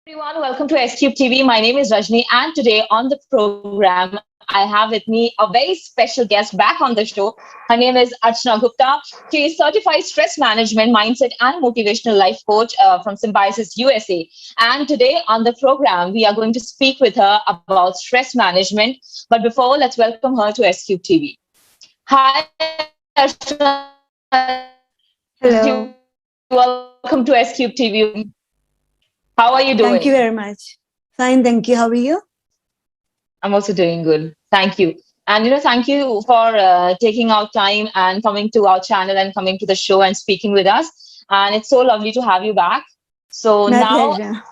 Everyone, welcome to SCube TV. My name is Rajni, and today on the program, I have with me a very special guest back on the show. Her name is Archana Gupta. She is certified stress management, mindset, and motivational life coach from Symbiosis USA. And today on the program, we are going to speak with her about stress management. But before, let's welcome her to SCube TV. Hi, Archana. Hello. Welcome to SCube TV. How are you doing? Thank you very much. Fine, thank you. How are you? I'm also doing good. Thank you. And thank you for taking out time and coming to our channel and coming to the show and speaking with us. And it's so lovely to have you back. So My now, pleasure.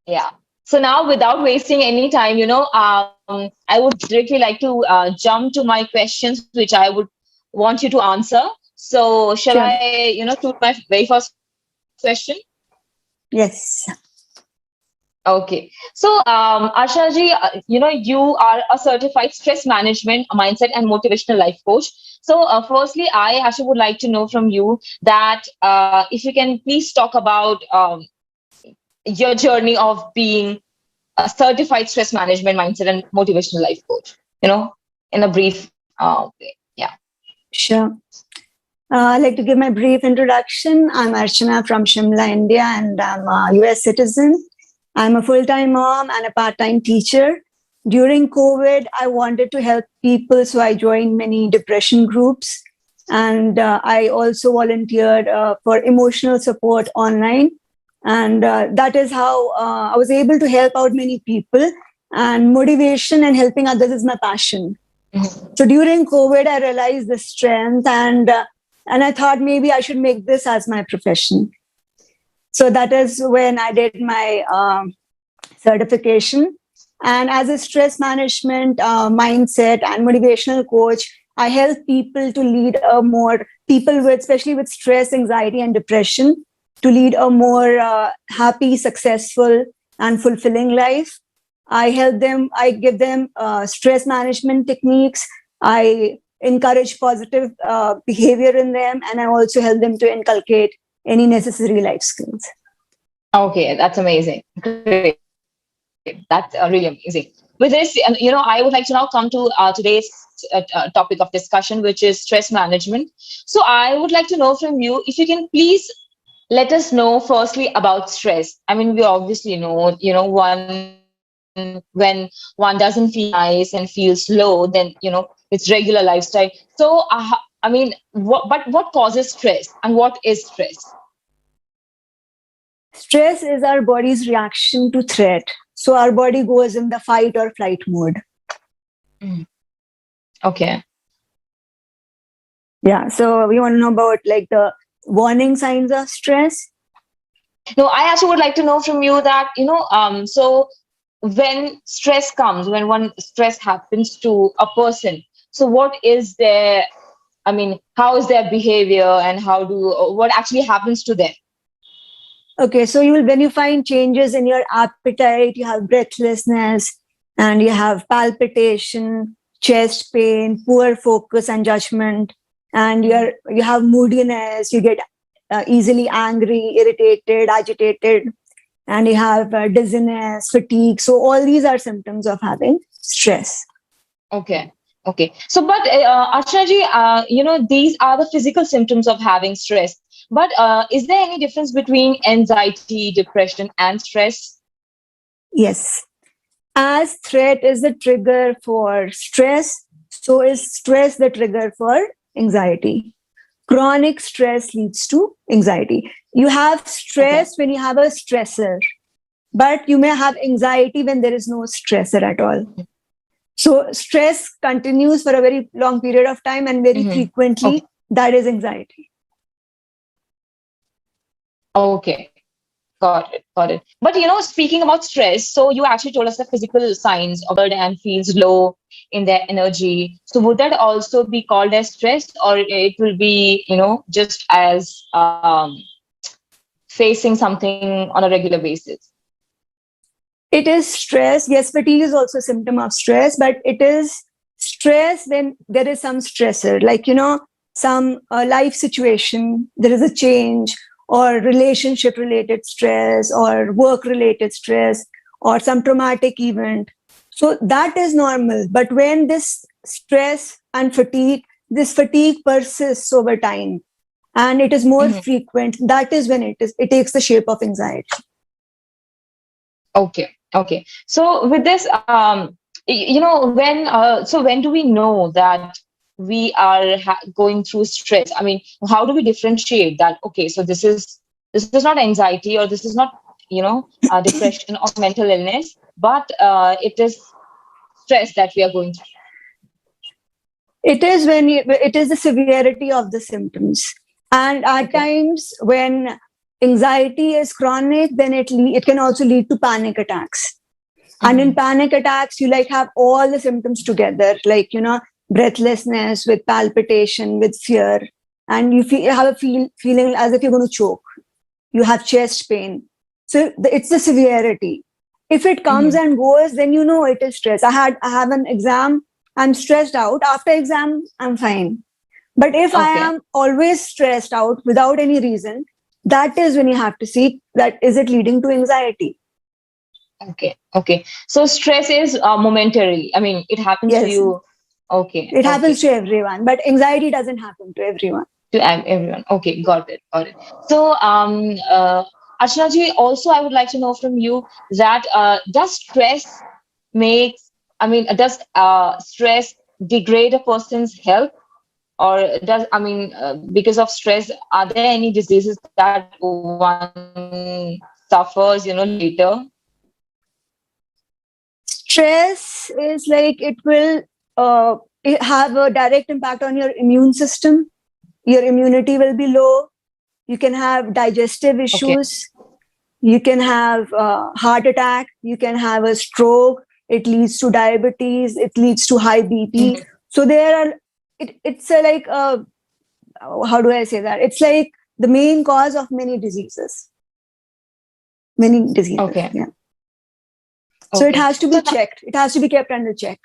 yeah. So now, without wasting any time, I would directly like to jump to my questions, which I would want you to answer. So shall Sure. I, shoot my very first question? Yes. Okay. So, Asha ji, you are a certified stress management, mindset, and motivational life coach. So, firstly, I actually would like to know from you that if you can please talk about your journey of being a certified stress management, mindset, and motivational life coach, in a brief way. Yeah. Sure. I'd like to give my brief introduction. I'm Archana from Shimla, India, and I'm a US citizen. I'm a full-time mom and a part-time teacher. During COVID, I wanted to help people, so I joined many depression groups. And I also volunteered for emotional support online. And that is how I was able to help out many people. And motivation and helping others is my passion. Mhm. So during COVID, I realized the strength, and I thought maybe I should make this as my profession. So that is when I did my certification. And as a stress management, mindset, and motivational coach, I help people to lead a more people with, especially with stress, anxiety, and depression, to lead a more happy, successful, and fulfilling life. I help them. I give them stress management techniques. I encourage positive behavior in them, and I also help them to inculcate any necessary life skills. Okay, that's amazing. Great. That's really amazing. With this, I would like to now come to today's topic of discussion, which is stress management. So I would like to know from you if you can please let us know firstly about stress. I mean, we obviously know, when one doesn't feel nice and feels low, then it's regular lifestyle. So I mean, what causes stress and what is stress? Stress is our body's reaction to threat. So our body goes in the fight or flight mode. Mm. Okay. Yeah. So we want to know about like the warning signs of stress. No, I actually would like to know from you that, so when stress comes, when one stress happens to a person, so what is their, I mean, how is their behavior and what actually happens to them? Okay. So you will, when you find changes in your appetite, you have breathlessness and you have palpitation, chest pain, poor focus and judgment, and you have moodiness, you get easily angry, irritated, agitated, and you have dizziness, fatigue. So all these are symptoms of having stress. Okay. Okay. So, but Archana, these are the physical symptoms of having stress. But is there any difference between anxiety, depression, and stress? Yes. As threat is the trigger for stress, so is stress the trigger for anxiety. Chronic stress leads to anxiety. You have Okay. stress when you have a stressor, but you may have anxiety when there is no stressor at all. So stress continues for a very long period of time and very Mm-hmm. frequently. Okay. That is anxiety. Okay. Got it. Got it. But speaking about stress, so you actually told us the physical signs of and feels low in their energy. So would that also be called as stress, or it will be, just as facing something on a regular basis? It is stress. Yes, fatigue is also a symptom of stress, but it is stress when there is some stressor, like, some life situation, there is a change, or relationship related stress or work related stress or some traumatic event. So that is normal. But when this stress and this fatigue persists over time and it is more frequent, that is when it takes the shape of anxiety. Okay. So with this, when do we know that we are going through stress? I mean, how do we differentiate that? Okay, so this is not anxiety, or this is not, depression or mental illness, but it is stress that we are going through. It is the severity of the symptoms, and at times when anxiety is chronic, then it can also lead to panic attacks. And in panic attacks, you have all the symptoms together, breathlessness with palpitation, with fear, and you have a feeling as if you're going to choke. You have chest pain. So it's the severity. If it comes and goes, then it is stress. I have an exam, I'm stressed out. After exam, I'm fine. But if I am always stressed out without any reason, that is when you have to see that is it leading to anxiety. Okay. So stress is momentarily. I mean, it happens to you. Okay. It happens to everyone, but anxiety doesn't happen to everyone. To everyone. Okay, got it. So, Archana ji, also I would like to know from you that does stress stress degrade a person's health, or because of stress, are there any diseases that one suffers, later? Stress is it will have a direct impact on your immune system. Your immunity will be low. You can have digestive issues. You can have heart attack. You can have a stroke. It leads to diabetes. It leads to high BP. So it's how do I say that? It's the main cause of many diseases. Okay. Yeah. So it has to be checked. It has to be kept under check.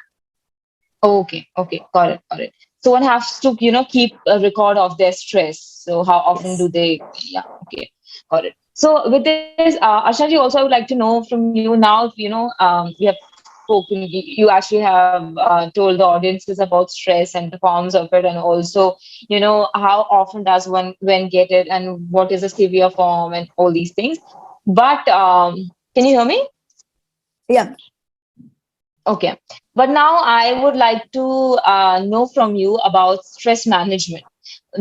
Okay. Got it. So one has to, keep a record of their stress. So how often do they? Yeah. Okay. Got it. So with this, Archana ji, also I would like to know from you now. We have spoken. You actually have told the audiences about stress and the forms of it, and also, how often does one get it, and what is a severe form, and all these things. But can you hear me? Yeah. Okay. But now I would like to know from you about stress management.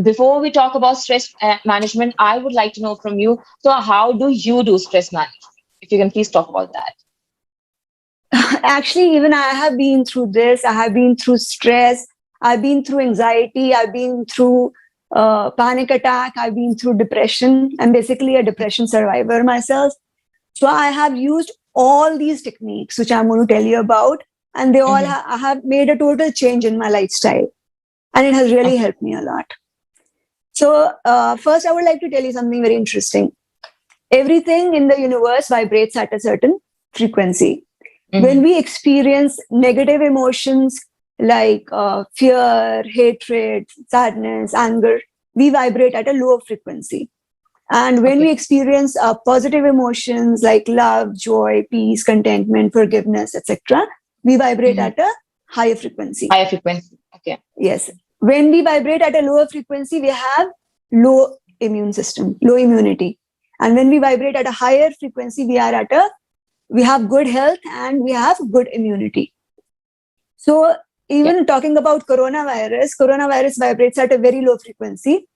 Before we talk about stress management, I would like to know from you, so how do you do stress management? If you can please talk about that. Actually, even I have been through this. I have been through stress. I've been through anxiety. I've been through panic attack. I've been through depression. I'm basically a depression survivor myself. So I have used all these techniques, which I'm going to tell you about, and they all have made a total change in my lifestyle. And it has really helped me a lot. So first, I would like to tell you something very interesting. Everything in the universe vibrates at a certain frequency. When we experience negative emotions like fear, hatred, sadness, anger, we vibrate at a lower frequency. And when we experience positive emotions like love, joy, peace, contentment, forgiveness, etc., we vibrate at a higher frequency. Higher frequency. Okay. Yes. When we vibrate at a lower frequency, we have low immune system, low immunity. And when we vibrate at a higher frequency, we have good health and we have good immunity. So even talking about coronavirus vibrates at a very low frequency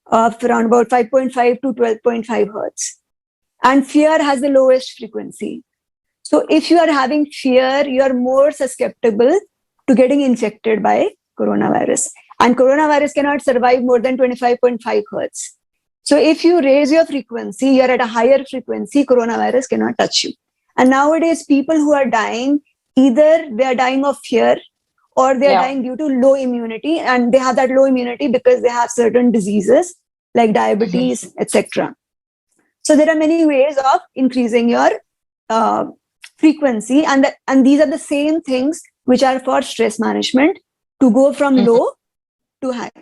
of around about 5.5 to 12.5 hertz. And fear has the lowest frequency. So if you are having fear, you are more susceptible to getting infected by coronavirus. And coronavirus cannot survive more than 25.5 hertz. So if you raise your frequency, you're at a higher frequency, coronavirus cannot touch you. And nowadays, people who are dying, either they are dying of fear or they are dying due to low immunity. And they have that low immunity because they have certain diseases like diabetes, etc. So there are many ways of increasing your frequency. And these are the same things which are for stress management, to go from low to high.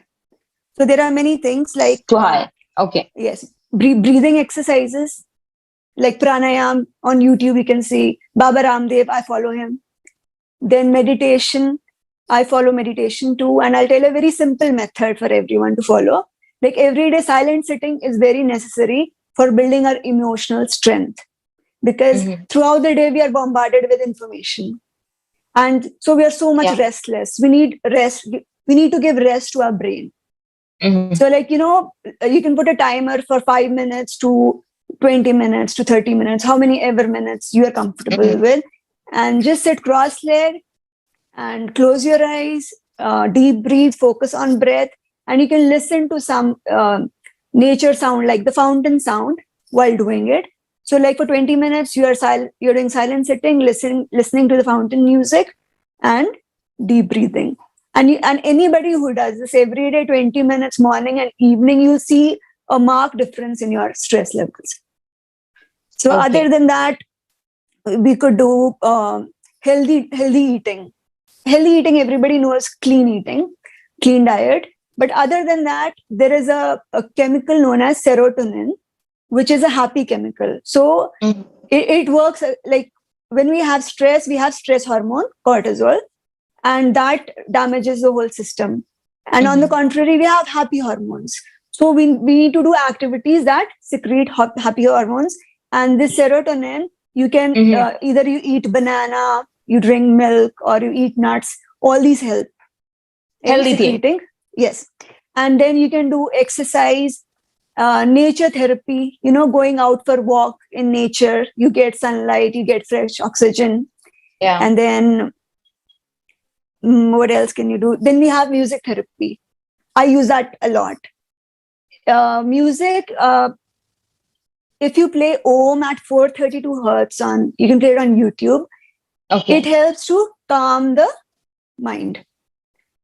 So there are many things like... To high. Okay. Yes. breathing exercises like pranayam on YouTube. You can see Baba Ramdev, I follow him. Then meditation, I follow meditation too. And I'll tell a very simple method for everyone to follow. Like everyday silent sitting is very necessary for building our emotional strength, because throughout the day we are bombarded with information. And so we are so much restless. We need rest. We need to give rest to our brain. So like, you can put a timer for 5 minutes to 20 minutes to 30 minutes, how many ever minutes you are comfortable with, and just sit cross-legged and close your eyes, deep breathe, focus on breath, and you can listen to some nature sound like the fountain sound while doing it. So like for 20 minutes, you're doing silent sitting, listening to the fountain music and deep breathing. And anybody who does this every day, 20 minutes morning and evening, you'll see a marked difference in your stress levels. So other than that, we could do healthy eating. Healthy eating, everybody knows clean eating, clean diet. But other than that, there is a chemical known as serotonin, which is a happy chemical. So it works like when we have stress hormone, cortisol, and that damages the whole system. And on the contrary, we have happy hormones. So we need to do activities that secrete happy hormones. And this serotonin, you can either you eat banana, you drink milk, or you eat nuts. All these help. Healthy eating. Yes. And then you can do exercise, nature therapy, going out for walk in nature. You get sunlight, you get fresh oxygen. Yeah. And then what else can you do? Then we have music therapy. I use that a lot. Music, if you play Om at 432 hertz you can play it on YouTube. It helps to calm the mind.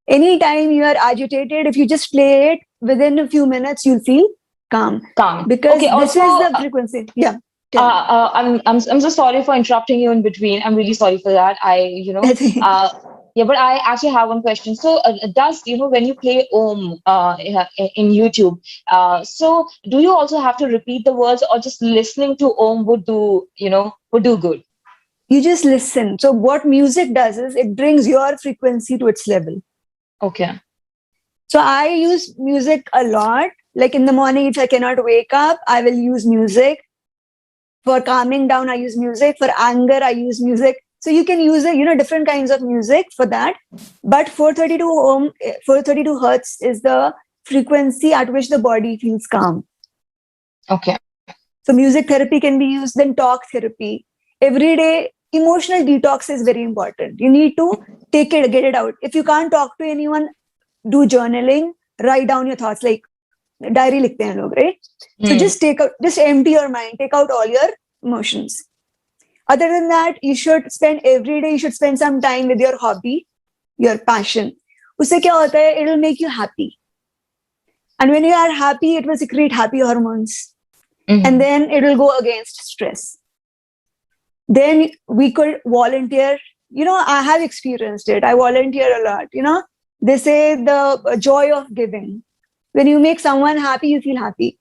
Anytime you are agitated, if you just play it, within a few minutes, you'll feel calm. Because this is the frequency. Yeah. I'm so sorry for interrupting you in between. I'm really sorry for that. But I actually have one question. So does, when you play Om in YouTube, so do you also have to repeat the words, or just listening to Om would do good? You just listen. So what music does is it brings your frequency to its level. Okay. So I use music a lot. Like in the morning, if I cannot wake up, I will use music. For calming down, I use music. For anger, I use music. So you can use different kinds of music for that. But 432 hertz is the frequency at which the body feels calm. Okay. So music therapy can be used, then talk therapy. Every day, emotional detox is very important. You need to get it out. If you can't talk to anyone, do journaling, write down your thoughts, like diary likhte hain log, right? So just empty your mind, take out all your emotions. Other than that, every day you should spend some time with your hobby, your passion. Usse kya hota hai? It will make you happy. And when you are happy, it will secrete happy hormones. And then it will go against stress. Then we could volunteer. I have experienced it. I volunteer a lot. They say the joy of giving. When you make someone happy, you feel happy.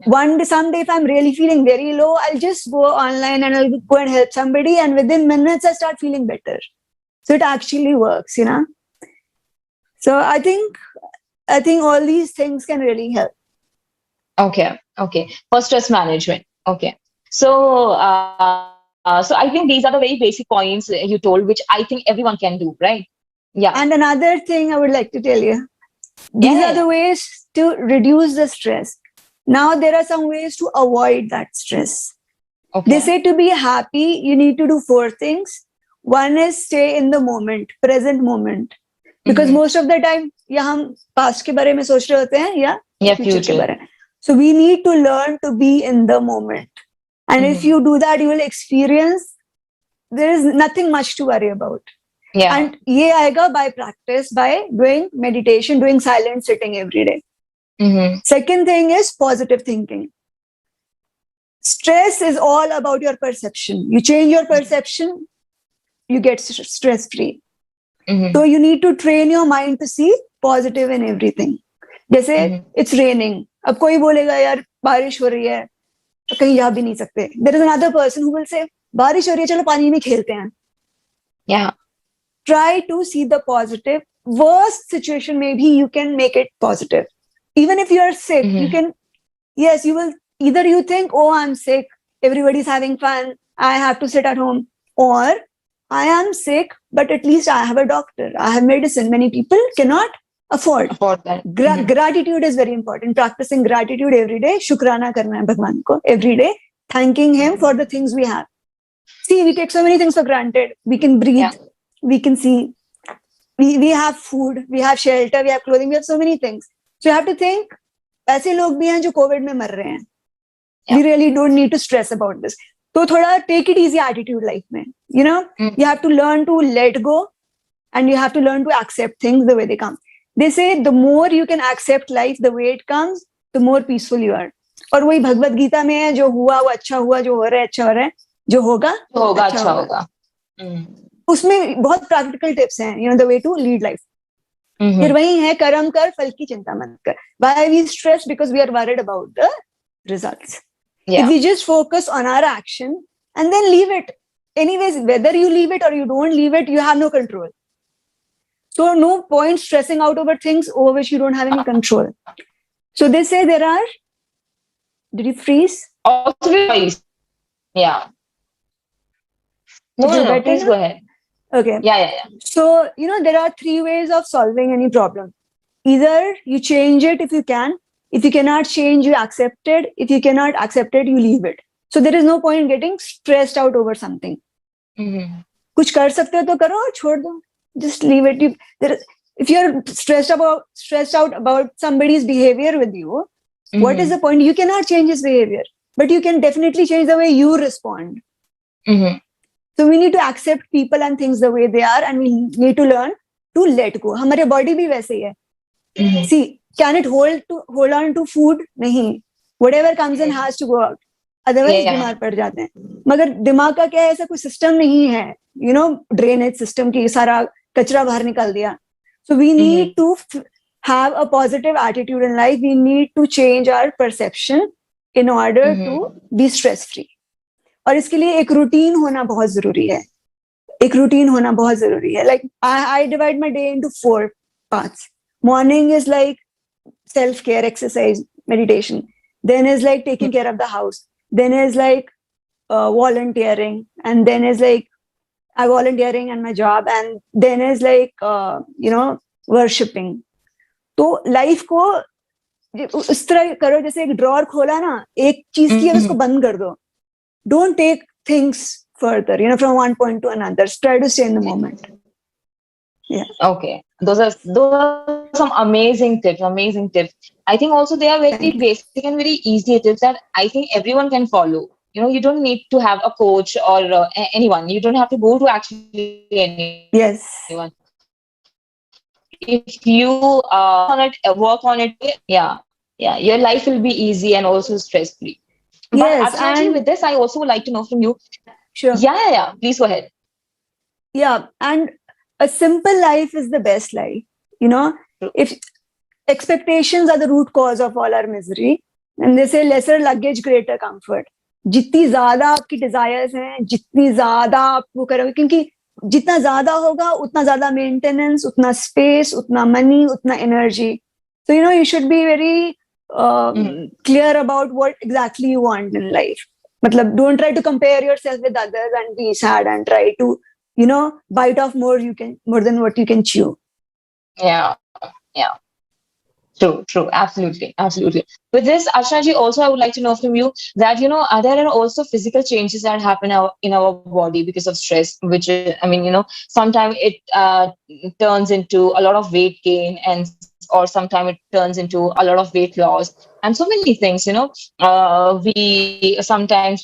Someday, if I'm really feeling very low, I'll just go online and I'll go and help somebody. And within minutes, I start feeling better. So it actually works, So I think all these things can really help. Okay. For stress management. Okay. So, so I think these are the very basic points you told, which I think everyone can do, right? Yeah. And another thing I would like to tell you. These are the ways to reduce the stress. Now, there are some ways to avoid that stress. Okay. They say to be happy, you need to do 4 things. One is stay in the moment, present moment. Because most of the time, ya hum past ke bare mein soch rahe hote hain, ya future ke bare mein. So we need to learn to be in the moment. And if you do that, you will experience, there is nothing much to worry about. Yeah. And ye aayega by practice, by doing meditation, doing silent sitting every day. Second thing is positive thinking. Stress is all about your perception. You change your perception, you get stress-free. So you need to train your mind to see positive in everything. जैसे it's raining. अब कोई बोलेगा यार बारिश हो रही है, कहीं जा भी नहीं सकते. There is another person who will say, बारिश हो रही है, चलो पानी में खेलते हैं. Yeah. Try to see the positive. Worst situation, maybe you can make it positive. Even if you are sick, you can, yes, you will, either you think, oh, I'm sick, everybody's having fun, I have to sit at home, or I am sick, but at least I have a doctor, I have medicine. Many people cannot afford that. Gratitude is very important. Practicing gratitude every day. Shukrana karna hai Bhagwan ko every day, thanking him for the things we have. See, we take so many things for granted. We can breathe, we can see, we have food, we have shelter, we have clothing, we have so many things. So you have to think, ऐसे लोग भी हैं जो Covid में मर रहे हैं. We really don't need to stress about this. तो थोड़ा take it easy attitude life में. You know, you have to learn to let go, and you have to learn to accept things the way they come. They say the more you can accept life the way it comes, the more peaceful you are. और वही भगवत गीता में है, जो हुआ वो अच्छा हुआ, जो हो रहा है अच्छा हो रहा है, जो होगा अच्छा होगा. उसमें बहुत प्रैक्टिकल टिप्स हैं, you know, the way to lead life. फिर वही है, कर्म कर, फल की चिंता मत कर. Why we stress? Because we are worried about the results. If we just focus on our action and then leave it, anyways, whether you leave it or you don't leave it, you have no control. So no point stressing out over things over which you don't have any control. So they say there are, did you freeze? Also, yeah. No, please go ahead. Okay. Yeah. So, you know, there are 3 ways of solving any problem. Either you change it if you can. If you cannot change, you accept it. If you cannot accept it, you leave it. So there is no point getting stressed out over something. कुछ कर सकते हो तो करो, छोड़ दो. Just leave it. If you're stressed out about somebody's behavior with you, what is the point? You cannot change his behavior, but you can definitely change the way you respond. So we need to accept people and things the way they are, and we need to learn to let go. हमारे body भी वैसे ही है. See, can it hold on to food? नहीं. Whatever comes in has to go out. Otherwise बीमार पड़ जाते हैं. मगर दिमाग का क्या है, ऐसा कोई सिस्टम नहीं है. You know, drainage system की सारा कचरा बाहर निकाल दिया. So we need to have a positive attitude in life. We need to change our perception in order to be stress free. और इसके लिए एक रूटीन होना बहुत जरूरी है. Like I divide my day into 4 parts. Morning is like self-care, exercise, meditation. Then is like taking care of the house. Then is like volunteering. And then is like volunteering and my job. And then is like, you know, worshipping. तो life को उस तरह करो जैसे एक drawer खोला ना, एक चीज की है उसको बंद कर दो. Don't take things further, you know, from one point to another. Try to stay in the moment. Yeah. Okay. Those are some amazing tips. I think also they are very basic and very easy tips that I think everyone can follow. You know, you don't need to have a coach or anyone. You don't have to go to actually anyone. Yes. If you work on it, your life will be easy and also stress-free. Yes, but actually, with this, I also would like to know from you. Sure. Yeah. Please go ahead. Yeah, and a simple life is the best life. You know, if expectations are the root cause of all our misery, and they say lesser luggage, greater comfort. जितनी ज़्यादा आपकी desires हैं, जितनी ज़्यादा आपको करोगे, क्योंकि जितना ज़्यादा होगा, उतना ज़्यादा maintenance, उतना space, उतना money, उतना energy. So, you know, you should be very clear about what exactly you want in life. Matlab, don't try to compare yourself with others and be sad and try to, you know, bite off more than what you can chew. Yeah. True. Absolutely. With this, Archana ji, also I would like to know from you that, you know, there are also physical changes that happen in our body because of stress, which, I mean, you know, sometimes it turns into a lot of weight gain, or sometimes it turns into a lot of weight loss, and so many things, you know. We sometimes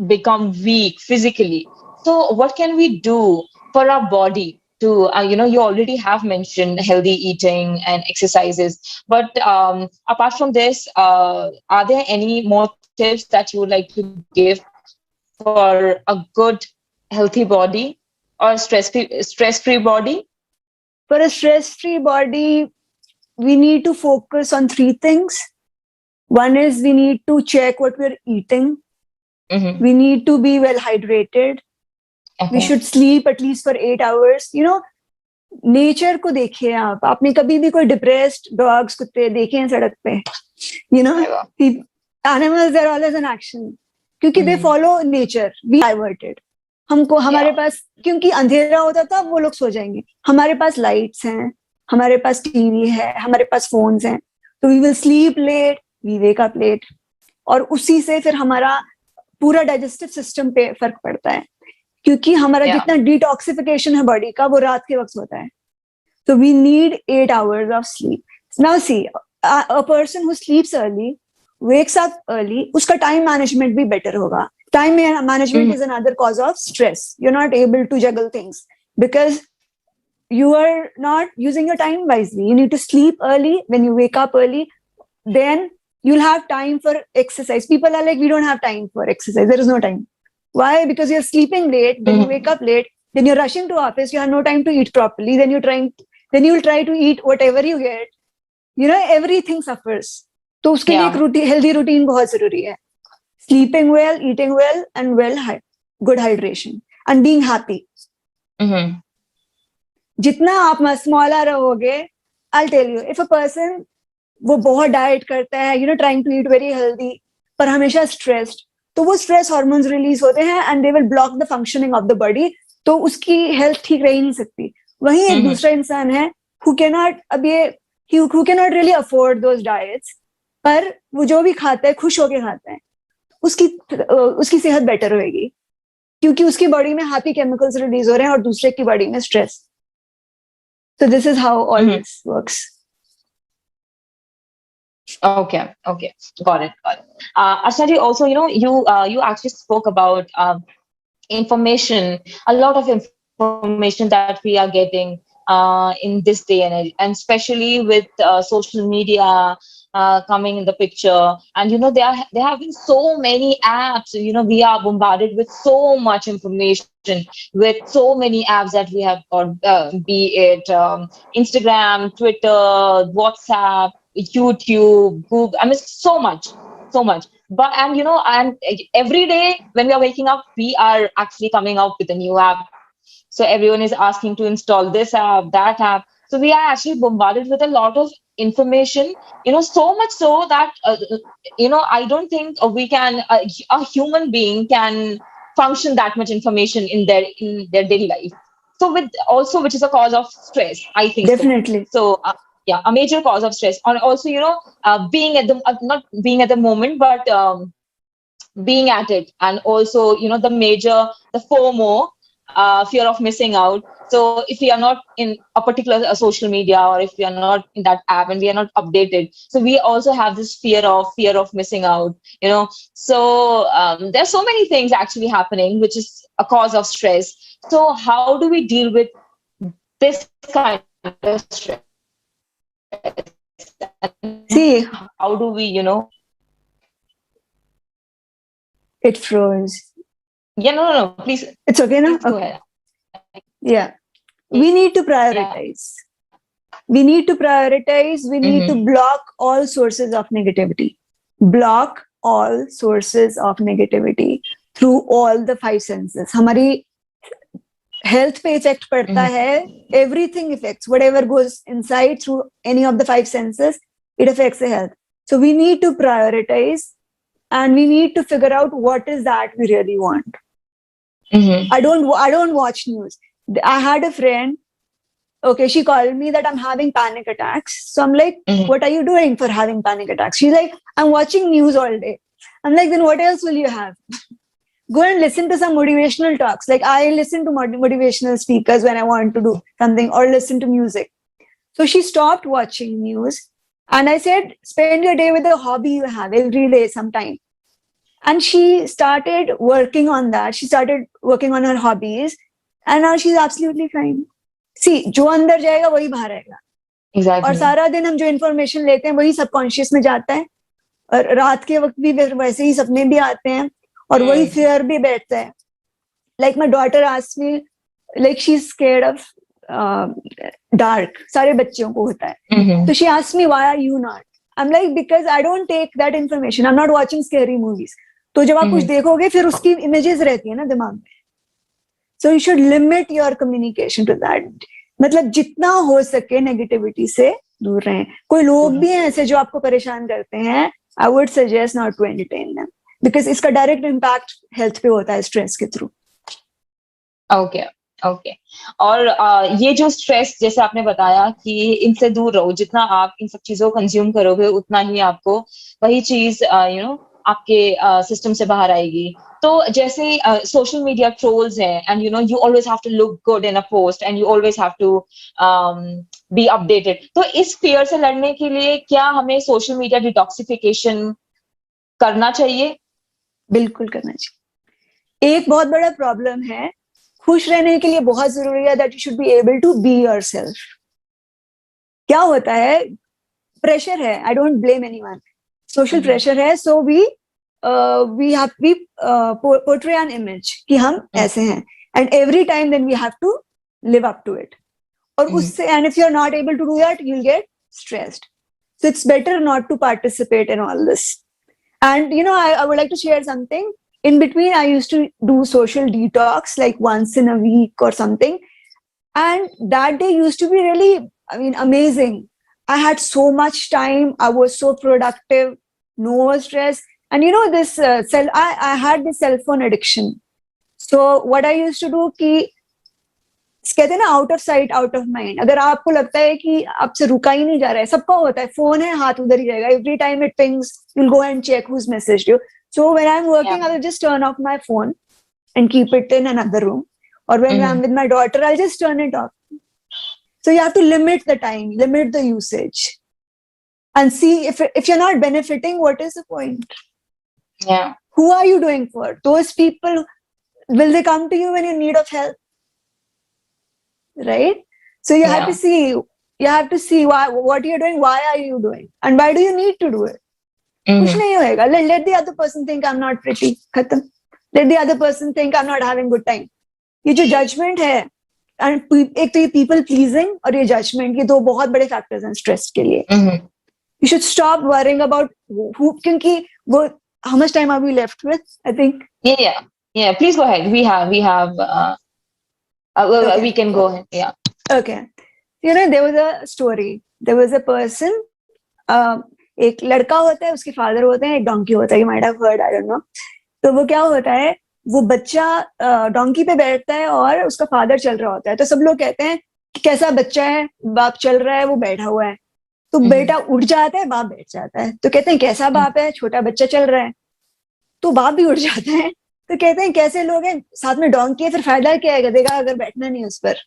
become weak physically. So what can we do for our body to, you know, you already have mentioned healthy eating and exercises, but apart from this, are there any more tips that you would like to give for a good, healthy body or stress-free body? For a stress-free body, we need to focus on 3 things. One is we need to check what we're eating. Mm-hmm. We need to be well hydrated. We Okay. should sleep at least for 8 hours. You know, nature को देखिए आप. आपने कभी भी कोई depressed dogs कुत्ते देखे हैं सड़क पे? You know, animals are always in action क्योंकि they follow nature. We diverted. हमको हमारे पास क्योंकि अंधेरा होता था वो लोग सो जाएंगे. हमारे पास लाइट्स हैं, हमारे पास टीवी है, हमारे पास फोन्स हैं. तो we will sleep late, we wake up late. और उसी से फिर हमारा पूरा डाइजेस्टिव सिस्टम पे फर्क पड़ता है क्योंकि हमारा जितना डिटॉक्सिफिकेशन है बॉडी का वो रात के वक्त होता है. तो we need 8 hours of sleep. Now see a person who sleeps early wakes up early, उसका टाइम मैनेजमेंट भी बेटर होगा. Time management is another cause of stress. You are not able to juggle things because you are not using your time wisely. You need to sleep early. When you wake up early, then you'll have time for exercise. People are like, we don't have time for exercise. There is no time. Why? Because you're sleeping late, then you wake up late, then you're rushing to office, you have no time to eat properly, then you'll try to eat whatever you get. You know, everything suffers. तो उसके लिए एक routine, healthy routine बहुत जरूरी है. Sleeping well, eating well, and good hydration, and being happy. Mm-hmm. जितना आप smaller रहोगे, I'll tell you, if a person वो बहुत डाइट करता है, you know, trying to eat very healthy, पर हमेशा स्ट्रेस्ड, तो वो स्ट्रेस हार्मोन्स रिलीज होते हैं and they will block the functioning of the body. तो उसकी हेल्थ ठीक रह ही नहीं सकती. वहीं एक दूसरा इंसान है who cannot really afford those diets, पर वो जो भी खाता है खुश होके खाता है, उसकी सेहत बेटर होएगी क्योंकि उसकी बॉडी में हैप्पी केमिकल्स रिलीज हो रहे हैं और दूसरे की बॉडी में stress. So this is how all this works. Okay, got it. Ashna ji, also, you know, you actually spoke about information, a lot of information that we are getting in this day and age, and especially with social media coming in the picture. And you know, there have been so many apps. You know, we are bombarded with so much information, with so many apps that we have got, be it Instagram, Twitter, WhatsApp, YouTube, Google. I mean, so much. But and you know, and every day when we are waking up, we are actually coming out with a new app. So everyone is asking to install this app, that app. So we are actually bombarded with a lot of information. You know, so much so that you know, I don't think we can a human being can function that much information in their daily life. So which is a cause of stress, I think. Definitely. So yeah, a major cause of stress. And also, you know, being at the not being at the moment, but being at it. And also, you know, the FOMO, fear of missing out. So if we are not in a particular social media, or if we are not in that app and we are not updated, so we also have this fear of missing out, you know. So there's so many things actually happening, which is a cause of stress. So how do we deal with this kind of stress? See, how do we, you know? It froze. Yeah, no, please. It's okay now? Go Okay. ahead. Yeah. We need to prioritize. We need to prioritize. We need to block all sources of negativity. Block all sources of negativity through all the 5 senses. हमारी health पे effect पड़ता है. Everything affects. Whatever goes inside through any of the 5 senses, it affects the health. So we need to prioritize, and we need to figure out what is that we really want. I don't watch news. I had a friend, okay, she called me that I'm having panic attacks. So I'm like, what are you doing for having panic attacks? She's like, I'm watching news all day. I'm like, then what else will you have? Go and listen to some motivational talks. Like I listen to motivational speakers when I want to do something, or listen to music. So she stopped watching news, and I said, spend your day with a hobby you have every day sometime. And she started working on that. She started working on her hobbies, and now she's absolutely fine. See, जो अंदर जाएगा वही बाहर आएगा. Exactly. और सारा दिन हम जो information लेते हैं वही subconscious में जाता है, और रात के वक्त भी वैसे ही सपने भी आते हैं, और वही fear भी बैठता है. Like my daughter asked me, like she's scared of dark. सारे बच्चों को होता है. So she asked me, why are you not? I'm like, because I don't take that information. I'm not watching scary movies. तो जब आप कुछ देखोगे फिर उसकी images रहती है ना दिमाग में. So you should limit your communication to that. मतलब जितना हो सके negativity से दूर रहें. कोई लोग भी हैं ऐसे जो आपको परेशान करते हैं. I would suggest not to entertain them because इसका direct impact health पे होता है stress के through. Okay okay. और ये जो स्ट्रेस जैसे आपने बताया कि इनसे दूर रहो, जितना आप इन सब चीजों को कंज्यूम करोगे उतना ही आपको वही चीज आपके सिस्टम से बाहर आएगी. तो जैसे सोशल मीडिया ट्रोल्स हैं and you always have to look good in a post and you always have to be updated. तो इस फियर से लड़ने के लिए क्या हमें सोशल मीडिया डिटॉक्सिफिकेशन करना चाहिए? बिल्कुल करना चाहिए. एक बहुत बड़ा प्रॉब्लम है, खुश रहने के लिए बहुत जरूरी है that you should be able to be yourself. क्या होता है, प्रेशर है. I don't blame anyone. Social pressure है, so we have we portray an image कि हम ऐसे हैं, and every time then we have to live up to it. और उससे, and if you are not able to do that you will get stressed. So it's better not to participate in all this. And I would like to share something. In between, I used to do social detox like once in a week or something. And that day used to be really, amazing. I had so much time. I was so productive, no stress. And this I had this cell phone addiction. So what I used to do कि कहते हैं ना, out of sight out of mind. अगर आपको लगता है कि आपसे रुका ही नहीं जा रहा है, सबका होता है, फोन है हाथ उधर ही जाएगा. Every time it pings, you will go and check who's messaged you. So when I am working I will just turn off my phone and keep it in another room. और when I am with my daughter I just turn it off. So you have to limit the time, limit the usage, and see if you're not benefiting, what is the point? Yeah. Who are you doing for? Those people, will they come to you when you need of help? Right? So you have to see why, what you're doing, why are you doing, and why do you need to do it? कुछ नहीं होएगा. Let the other person think I'm not pretty. खत्म. Let the other person think I'm not having good time. ये जो judgment है, and एक तो ये people pleasing और ये judgment, ये दो बहुत बड़े factors हैं stress के लिए. You should stop worrying about who, क्योंकि वो, how much time are we left with? I think. Yeah. Please go ahead. We have. Okay. We can go ahead. Yeah. Okay. There was a story. There was a person. एक लड़का होता है, उसके father होते हैं, एक donkey होता है. You might have heard, I don't know. तो वो क्या होता है, वो बच्चा डोंकी पे बैठता है और उसका फादर चल रहा होता है. तो सब लोग कहते हैं कि कैसा बच्चा है, बाप चल रहा है, वो बैठा हुआ है. तो बेटा उठ जाता है, बाप बैठ जाता है. तो कहते हैं कैसा बाप है, छोटा बच्चा चल रहा है. तो बाप भी उठ जाता है. तो कहते हैं कैसे लोग हैं, साथ में डोंकी है, फिर फायदा क्या है गधे का अगर बैठना नहीं उस पर.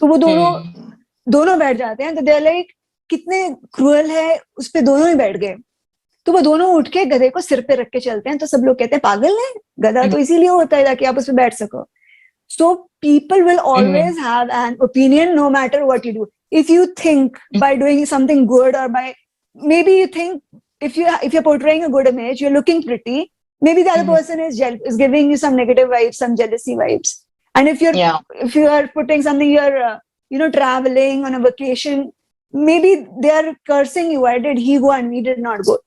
तो वो दोनों बैठ जाते हैं. तो दे लाइक, कितने क्रूअल है, उस पे दोनों ही बैठ गए. तो वो दोनों उठ के गधे को सिर पे रख के चलते हैं. तो सब लोग कहते हैं पागल है, गधा तो इसीलिए होता है ताकि आप उस पे बैठ सको. So people will always have an opinion no matter what you do. If you think by doing something good, or by, maybe you think if you're portraying a good image, you're looking pretty, maybe the other person is giving you some negative vibes, some jealousy vibes. And if you are putting something, you're traveling on a vacation, maybe they are cursing you. Why did he go and we did not go?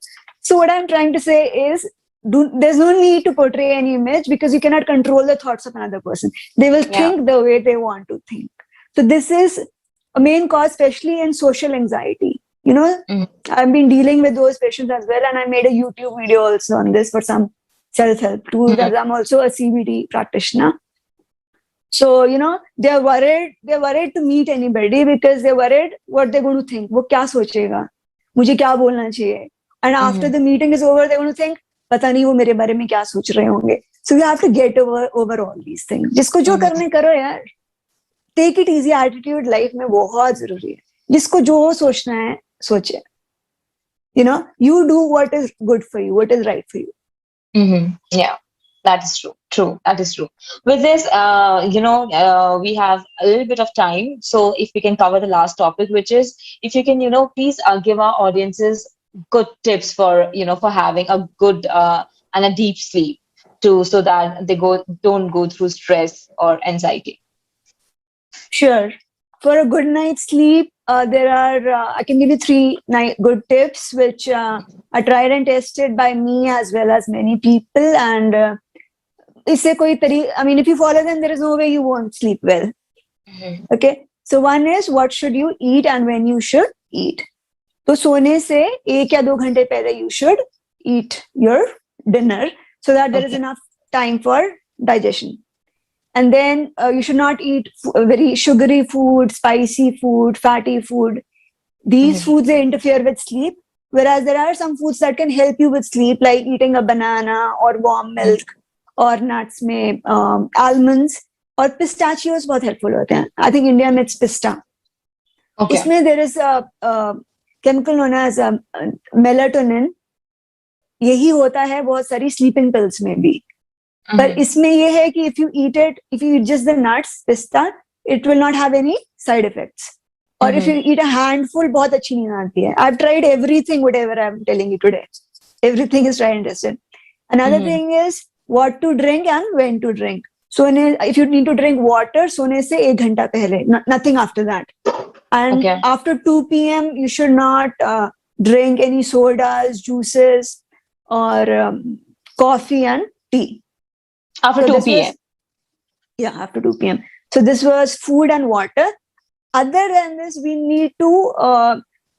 So what I'm trying to say is, there's no need to portray any image, because you cannot control the thoughts of another person. They will think the way they want to think. So this is a main cause, especially in social anxiety. I've been dealing with those patients as well, and I made a YouTube video also on this for some self-help tools, as I'm also a CBT practitioner. So, they're worried to meet anybody, because they're worried what they're going to think. वो क्या सोचेगा, मुझे क्या बोलना चाहिए. And after the meeting is over, they're going to think, पता नहीं वो मेरे बारे में क्या सोच रहे होंगे. So you have to get over all these things. जिसको जो करने करो यार. Take it easy attitude life में बहुत जरूरी है. जिसको जो सोचना है सोचे. You do what is good for you, what is right for you. Yeah, that is true. That is true. With this, we have a little bit of time, so if we can cover the last topic, which is, if you can, please give our audiences good tips for having a good and a deep sleep so that they don't go through stress or anxiety. Sure. for a good night's sleep, there are, I can give you three good tips, which are tried and tested by me as well as many people. And I mean, if you follow them, there is no way you won't sleep well. Okay. So one is, what should you eat and when you should eat. तो सोने से 1 या 2 घंटे पहले you should eat your dinner so that there is enough time for digestion. And then you should not eat very sugary food, spicy food, fatty food. These foods, they interfere with sleep. Whereas there are some foods that can help you with sleep, like eating a banana or warm milk or nuts में almonds और pistachios बहुत helpful होते हैं. I think India में it's pista. Okay. इसमें there is a chemical known as melatonin. यही होता है बहुत सारी sleeping pills में भी. पर इसमें ये है कि if you eat just the nuts, pista, it will not have any side effects. Or if you eat a handful, बहुत अच्छी नींद आती है. I've tried everything, whatever I'm telling you today. Everything is tried and tested. Another thing is what to drink and when to drink. So if you need to drink water, सोने से 1 घंटा पहले, nothing after that. And after 2 p.m., you should not drink any sodas, juices, or coffee and tea. After 2 p.m. After 2 p.m. So this was food and water. Other than this, we need to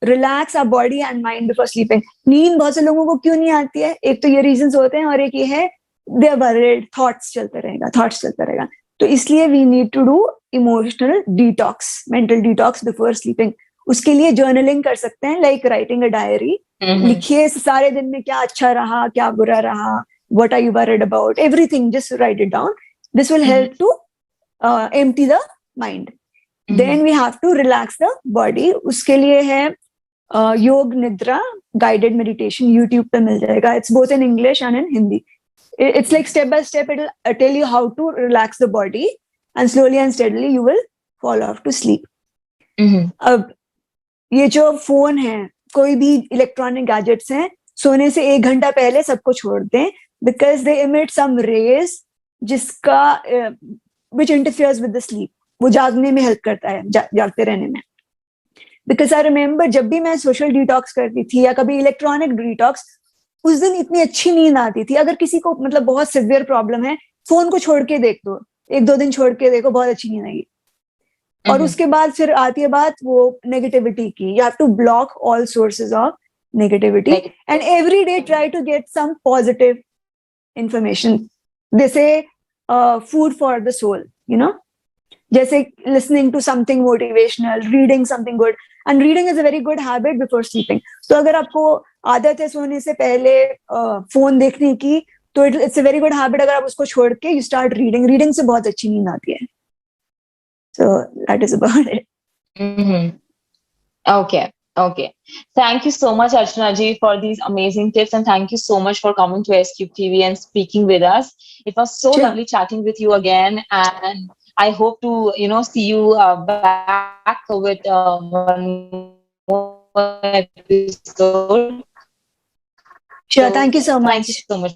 relax our body and mind before sleeping. नींद बहुत से लोगों को क्यों नहीं आती है? एक तो ये reasons होते हैं और एक ये है they are worried, thoughts चलते रहेगा. तो इसलिए we need to do emotional detox, mental detox before sleeping. उसके लिए journaling कर सकते हैं, like writing a diary. लिखिए सारे दिन में क्या अच्छा रहा, क्या बुरा रहा, what are you worried about, everything, just write it down. This will help to empty the mind. Then we have to relax the body. उसके लिए है योग निद्रा guided meditation, YouTube पे मिल जाएगा. It's both in English and in Hindi. It's like step by step, it'll tell you how to relax the body, and slowly and steadily you will fall off to sleep. अब ये जो phone है, कोई भी electronic gadgets हैं, सोने से 1 घंटा पहले सबको छोड़ दें, because they emit some rays जिसका which interferes with the sleep. वो जागने में हेल्प करता है, जागते रहने में. Because I remember जब भी मैं सोशल डिटॉक्स करती थी या कभी इलेक्ट्रॉनिक डिटॉक्स, उस दिन इतनी अच्छी नींद आती थी. अगर किसी को मतलब बहुत सिवियर प्रॉब्लम है, फोन को छोड़ के देख दो, 1-2 दिन छोड़ के देखो, बहुत अच्छी नींद आएगी. और उसके बाद फिर आती है बात वो नेगेटिविटी की. You have to block all sources of negativity and every day try to get some positive information. They say food for the soul, you know, जैसे listening to something motivational, reading something good, and reading is a very good habit before sleeping. तो अगर आपको आदत है सोने से पहले phone देखने की, तो it's a very good habit. अगर आप उसको छोड़ के you start reading से बहुत अच्छी नींद आती है. So that is about it. Okay. Thank you so much, Archana ji, for these amazing tips, and thank you so much for coming to SQ TV and speaking with us. It was so lovely chatting with you again, and I hope to, see you back with one more episode. Sure. Thank you so much. Thank you so much.